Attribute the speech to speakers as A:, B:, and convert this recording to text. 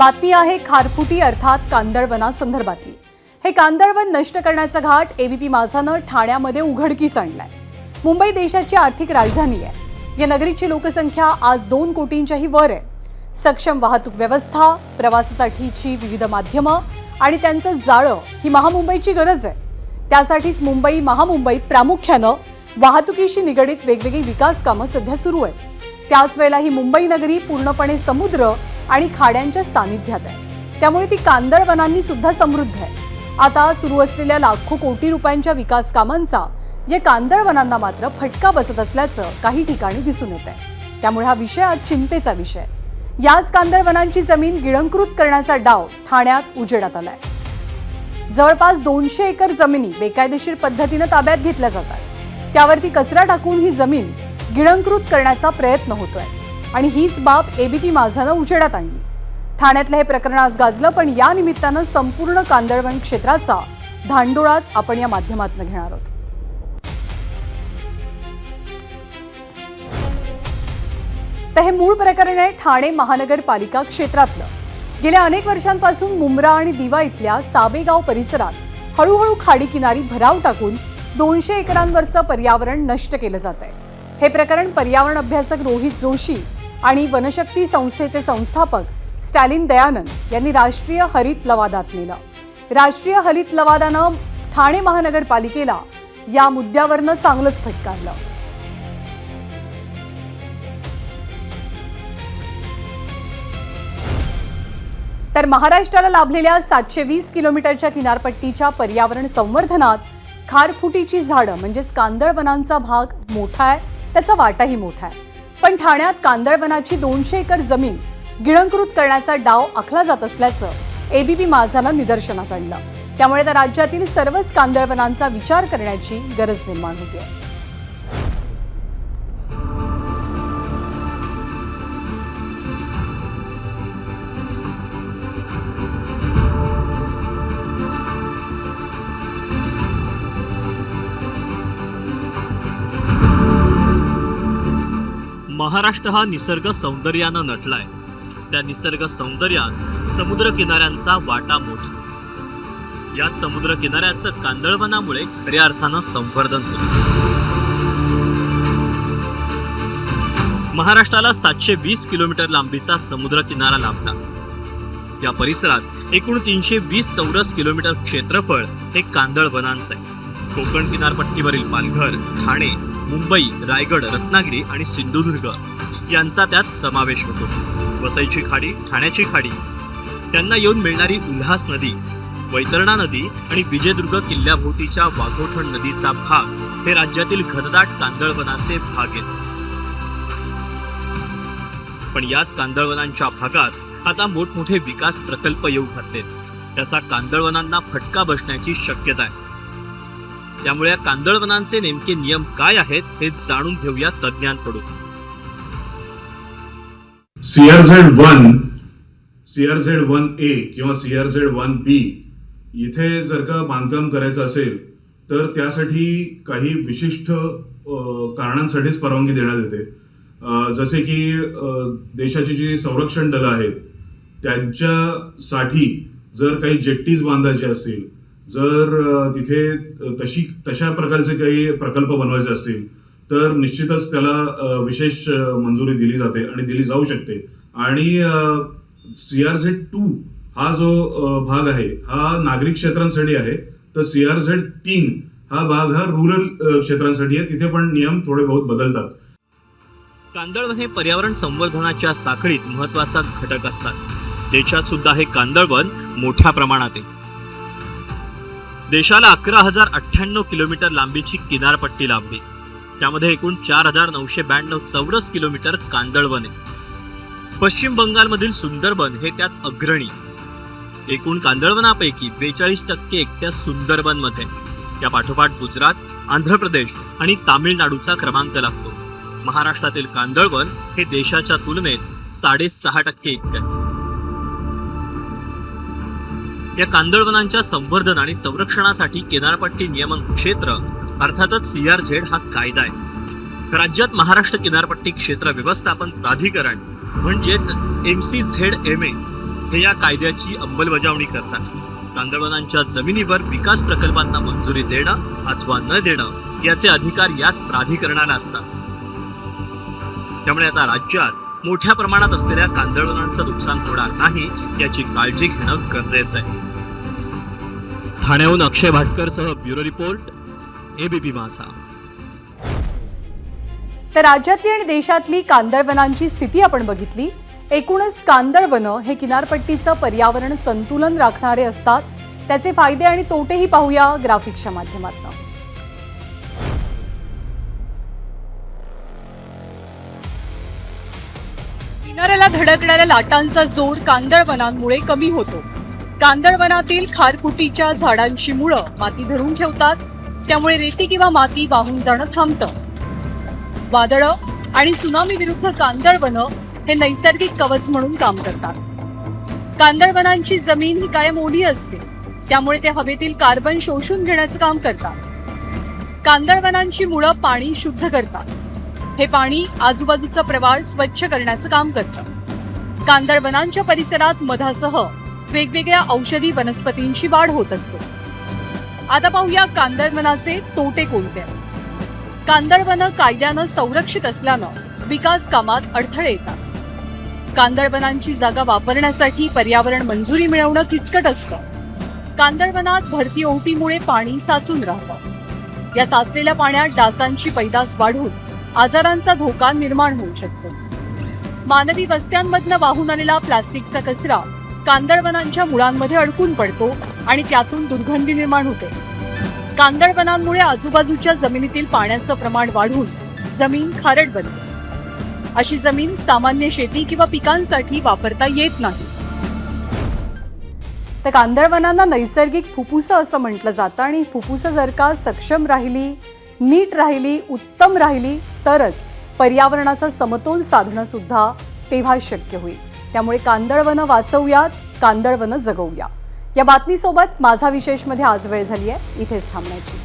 A: बातमी आहे खारफुटी अर्थात कांदळवनासंदर्भातली। हे कांदळवन नष्ट करण्याचा घाट एबीपी माझानं ठाण्यामध्ये उघडकीस आणलाय। मुंबई देशाची आर्थिक राजधानी आहे। या नगरीची लोकसंख्या आज 2 कोटींच्याही वर आहे। सक्षम वाहतूक व्यवस्था, प्रवासासाठीची विविध माध्यमं आणि त्यांचं जाळं ही महामुंबईची गरज आहे। त्यासाठीच मुंबई महामुंबईत प्रामुख्यानं वाहतुकीशी निगडित वेगवेगळी विकास कामं सध्या सुरू आहेत। त्याच वेळेला ही मुंबई नगरी पूर्णपणे समुद्र आणि खाड्यांच्या सानिध्यात आहे। त्यामुळे ती कांदळवनांनी सुद्धा समृद्ध आहे। आता सुरू असलेल्या लाखो कोटी रुपयांच्या विकास कामांचा या कांदळवनांना मात्र फटका बसत असल्याचं काही ठिकाणी दिसून येत आहे। त्यामुळे हा विषय आज चिंतेचा विषय। याच कांदळवनांची जमीन गिळंकृत करण्याचा डाव ठाण्यात उजेडात आलाय। जवळपास 200 एकर जमिनी बेकायदेशीर पद्धतीने ताब्यात घेतल्या जातात। त्यावरती कचरा टाकून ही जमीन गिळंकृत करण्याचा प्रयत्न होतोय आणि हीच बाब एबीपी माझानं उजेडात आणली। ठाण्यातलं हे प्रकरण आज गाजलं, पण या निमित्तानं संपूर्ण कांदळवन क्षेत्राचा धांडोळाच आपण या माध्यमातून घेणार आहोत। तर हे मूळ प्रकरण आहे ठाणे महानगरपालिका क्षेत्रातलं। गेल्या अनेक वर्षांपासून मुंब्रा आणि दिवा इथल्या साबेगाव परिसरात हळूहळू खाडी किनारी भराव टाकून 200 एकरांवरचं पर्यावरण नष्ट केलं जात आहे। हे प्रकरण पर्यावरण अभ्यासक रोहित जोशी आणि वनशक्ती संस्थेचे संस्थापक स्टॅलिन दयानंद यांनी राष्ट्रीय हरित लवादात नेलं। राष्ट्रीय हरित लवादानं ठाणे महानगरपालिकेला या मुद्द्यावरनं चांगलंच फटकारलं। तर महाराष्ट्राला लाभलेल्या 720 किलोमीटरच्या किनारपट्टीच्या पर्यावरण संवर्धनात खारफुटीची झाडं म्हणजेच कांदळवनांचा भाग मोठा आहे, त्याचा वाटाही मोठा आहे। पण ठाण्यात कांदळवनाची 200 एकर जमीन गिळंकृत करण्याचा डाव आखला जात असल्याचं एबीपी माझानं निदर्शनास आणलं। त्यामुळे त्या राज्यातील सर्वच कांदळवनांचा विचार करण्याची गरज निर्माण होते।
B: महाराष्ट्र हा निसर्ग सौंदर्यानं नटलाय। त्या निसर्ग सौंदर्यात समुद्र किनाऱ्यांचा वाटा मोठा। यात समुद्र किनाऱ्याचं कांदळवनामुळे खऱ्या अर्थानं संवर्धन होतं। महाराष्ट्राला 720 किलोमीटर लांबीचा समुद्र किनारा लाभला। या परिसरात एकूण 320 चौरस किलोमीटर क्षेत्रफळ हे कांदळवनांचं आहे। कोकण किनारपट्टीवरील पालघर, ठाणे, मुंबई, रायगड, रत्नागिरी आणि सिंधुदुर्ग यांचा त्यात समावेश होतो। वसईची खाडी, ठाण्याची खाडी, त्यांना येऊन मिळणारी उल्हास नदी, वैतरणा नदी आणि विजयदुर्ग किल्ल्याभोवतीच्या वाघोठण नदीचा भाग हे राज्यातील घनदाट कांदळवनाचे भाग आहेत। पण याच कांदळवनांच्या भागात आता मोठमोठे विकास प्रकल्प येऊ घातलेत। त्याचा कांदळवनांना फटका बसण्याची शक्यता आहे। त्यामुळे या कांदळवनांचे नेमके नियम काय आहेत हे जाणून घेऊया तज्ञांकडून।
C: CRZ1, CRZ1A किंवा CRZ1B इथे जर का बांधकाम करायचं असेल तर त्यासाठी काही विशिष्ट कारणांसाठीच परवानगी देण्यात येते। जसे की देशाची जी संरक्षण दलं आहेत त्यांच्यासाठी जर काही जेट्टीज बांधायचे असतील, जर तिथे तशा प्रकारचे काही प्रकल्प बनवायचे असतील तर निश्चितच त्याला विशेष मंजुरी दिली जाते आणि दिली जाऊ शकते। आणि CRZ2 हा जो भाग आहे हा नागरिक क्षेत्रांसाठी आहे, तर CRZ3 हा भाग हा रुरल क्षेत्रांसाठी आहे। तिथे पण नियम थोडे बहुत बदलतात।
B: कांदळवन हे पर्यावरण संवर्धनाच्या साखळीत महत्वाचा घटक असतात। देशात सुद्धा हे कांदळवन मोठ्या प्रमाणात आहे। देशाला 11,098 किलोमीटर लांबीची किनारपट्टी लाभली। त्यामध्ये एकूण 4,992 चौरस किलोमीटर कांदळवन आहे। पश्चिम बंगालमधील सुंदरबन हे त्यात अग्रणी। एकूण कांदळवनापैकी 42% एकट्या सुंदरबनमध्ये। या पाठोपाठ गुजरात, आंध्र प्रदेश आणि तामिळनाडूचा क्रमांक लागतो। महाराष्ट्रातील कांदळवन हे देशाच्या तुलनेत 6.5% इतके आहे। या कांदळवनांच्या संवर्धन आणि संरक्षणासाठी किनारपट्टी नियमन क्षेत्र अर्थातच CRZ हा कायदा आहे। राज्यात महाराष्ट्र किनारपट्टी क्षेत्र व्यवस्थापन प्राधिकरण म्हणजेच MCZMA हे या कायद्याची अंमलबजावणी करतात. कांदळवनांच्या जमिनीवर विकास प्रकल्पांना मंजुरी देणं अथवा न देणं याचे अधिकार याच प्राधिकरणाला असतात. त्यामुळे आता राज्यात मोठ्या प्रमाणात असलेल्या कांदळवनांचं नुकसान होणार नाही याची काळजी घेणं गरजेचं आहे. ठाण्याहून अक्षय भाटकरसह ब्युरो रिपोर्ट, एबीपी माझा.
A: तर राज्यातली आणि देशातली कांदळवनांची स्थिती आपण बघितली. एकूणच कांदळवनं हे किनारपट्टीचं पर्यावरण संतुलन राखणारे असतात. त्याचे फायदे आणि तोटेही पाहूया ग्राफिक्सच्या माध्यमातून. किनाऱ्याला धडकणाऱ्या लाटांचा जोर कांदळवनांमुळे कमी होतो. कांदळवनातील खारफुटीच्या झाडांची मुळं माती धरून ठेवतात. त्यामुळे रेती किंवा माती वाहून जाणं थांबतं. वादळं आणि सुनामी विरुद्ध कांदळवनं हे नैसर्गिक कवच म्हणून काम करतात. कांदळवनांची जमीन ही कायम ओली असते. त्यामुळे ते हवेतील कार्बन शोषून घेण्याचं काम करतात. कांदळवनांची मुळं पाणी शुद्ध करतात. हे पाणी आजूबाजूचा प्रवाह स्वच्छ करण्याचं काम करतं. कांदळवनांच्या परिसरात मधासह वेगवेगळ्या औषधी वनस्पतींची वाढ होत असते. आता पाहूया कांदळवनाचे तोटे कोणते. कांदळवनं कायद्यानं संरक्षित असल्यानं विकास कामात अडथळे येतात. कांदळवनांची जागा वापरण्यासाठी पर्यावरण मंजुरी मिळवणं किचकट असतं. कांदळवनात भरती ओहोटीमुळे पाणी साचून राहतं. या साचलेल्या पाण्यात डासांची पैदास वाढून आजारांचा धोका निर्माण होऊ शकतो. मानवी वस्त्यांमधनं वाहून आलेला प्लास्टिकचा कचरा कांदळवनांच्या मुळांमध्ये अडकून पडतो आणि त्यातून दुर्गंधी निर्माण होते. कांदळवनांमुळे आजूबाजूच्या जमिनीतील पाण्याचं प्रमाण वाढून जमीन खारट बनते. अशी जमीन सामान्य शेती किंवा पिकांसाठी वापरता येत नाही. तर कांदळवनांना नैसर्गिक फुफ्फुसं असं म्हटलं जातं आणि फुफ्फुसं जर का सक्षम राहिली, नीट राहिली, उत्तम राहिली तरच पर्यावरणाचा समतोल साधणं सुद्धा तेव्हा शक्य होईल. त्यामुळे कांदळवनं वाचवूयात, कांदळवनं जगवूया. या बातमीसोबत माझा विशेषमध्ये आज वेळ झाली आहे इथेच थांबण्याची.